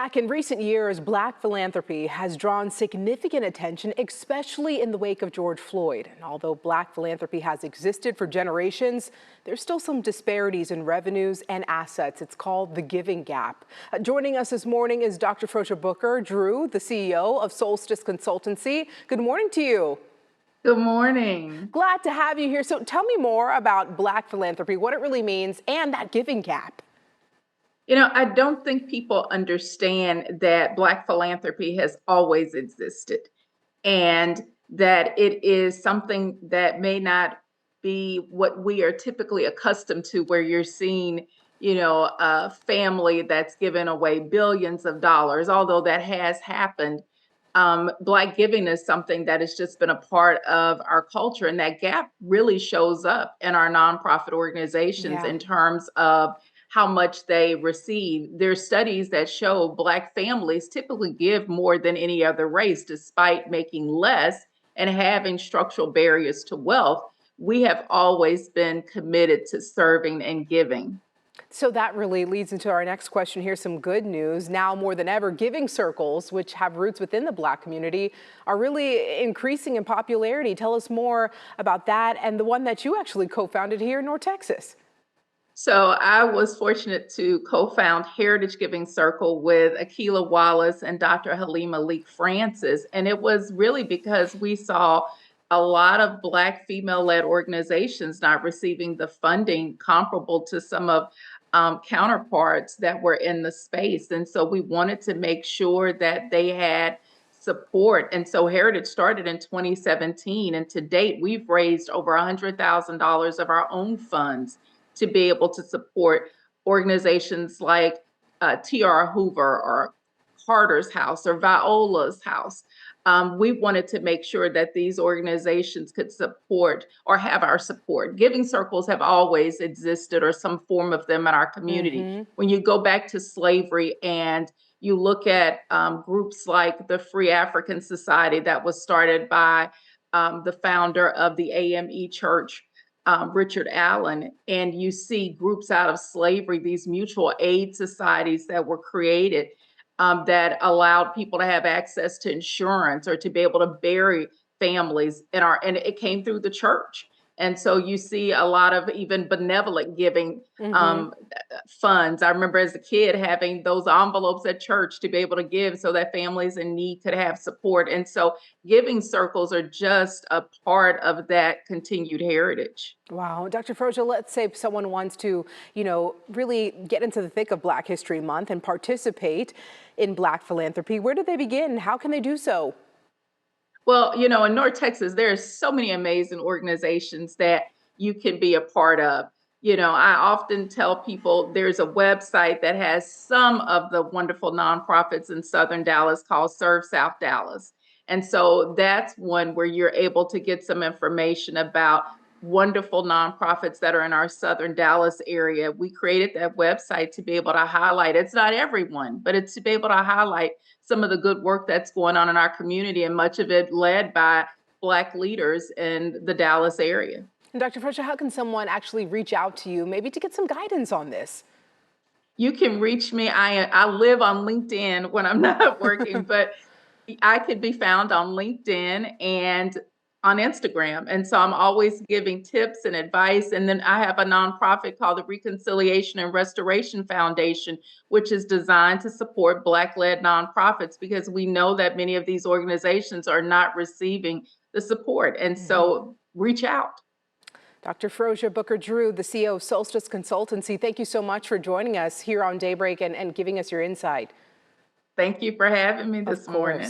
Jack, in recent years, Black philanthropy has drawn significant attention, especially in the wake of George Floyd. And although Black philanthropy has existed for generations, there's still some disparities in revenues and assets. It's called the giving gap. Joining us this morning is Dr. Frocia Booker-Drew, the CEO of Solstice Consultancy. Good morning to you. Good morning. Glad to have you here. So tell me more about Black philanthropy, what it really means, and that giving gap. I don't think people understand that Black philanthropy has always existed and that it is something that may not be what we are typically accustomed to, where you're seeing, a family that's given away billions of dollars, although that has happened. Black giving is something that has just been a part of our culture, and that gap really shows up in our nonprofit organizations Yeah. in terms of how much they receive. There's studies that show Black families typically give more than any other race, despite making less and having structural barriers to wealth. We have always been committed to serving and giving. So that really leads into our next question. Here's some good news. Now more than ever, giving circles, which have roots within the Black community, are really increasing in popularity. Tell us more about that and the one that you actually co-founded here in North Texas. So I was fortunate to co-found Heritage Giving Circle with Akila Wallace and Dr. Halima Leek Francis. And it was really because we saw a lot of Black female-led organizations not receiving the funding comparable to some of counterparts that were in the space. And so we wanted to make sure that they had support. And so Heritage started in 2017. And to date, we've raised over $100,000 of our own funds to be able to support organizations like T.R. Hoover or Carter's House or Viola's House. We wanted to make sure that these organizations could support or have our support. Giving circles have always existed, or some form of them, in our community. When you go back to slavery and you look at groups like the Free African Society that was started by the founder of the AME Church, Richard Allen, and you see groups out of slavery, these mutual aid societies that were created that allowed people to have access to insurance or to be able to bury families and it came through the church. And so you see a lot of even benevolent giving funds. I remember as a kid having those envelopes at church to be able to give so that families in need could have support. And so giving circles are just a part of that continued heritage. Wow. Dr. Frocia, let's say someone wants to, really get into the thick of Black History Month and participate in Black philanthropy. Where do they begin? How can they do so? Well, in North Texas, there's so many amazing organizations that you can be a part of. I often tell people there's a website that has some of the wonderful nonprofits in Southern Dallas called Serve South Dallas. And so that's one where you're able to get some information about wonderful nonprofits that are in our Southern Dallas area. We created that website to be able to highlight, it's not everyone, but it's to be able to highlight some of the good work that's going on in our community, and much of it led by Black leaders in the Dallas area. And Dr. Frocia, how can someone actually reach out to you, maybe to get some guidance on this? You can reach me. I live on LinkedIn when I'm not working, but I could be found on LinkedIn and on Instagram. And so I'm always giving tips and advice. And then I have a nonprofit called the Reconciliation and Restoration Foundation, which is designed to support Black-led nonprofits, because we know that many of these organizations are not receiving the support. And so reach out. Dr. Frocia Booker-Drew, the CEO of Solstice Consultancy, thank you so much for joining us here on Daybreak and giving us your insight. Thank you for having me this morning.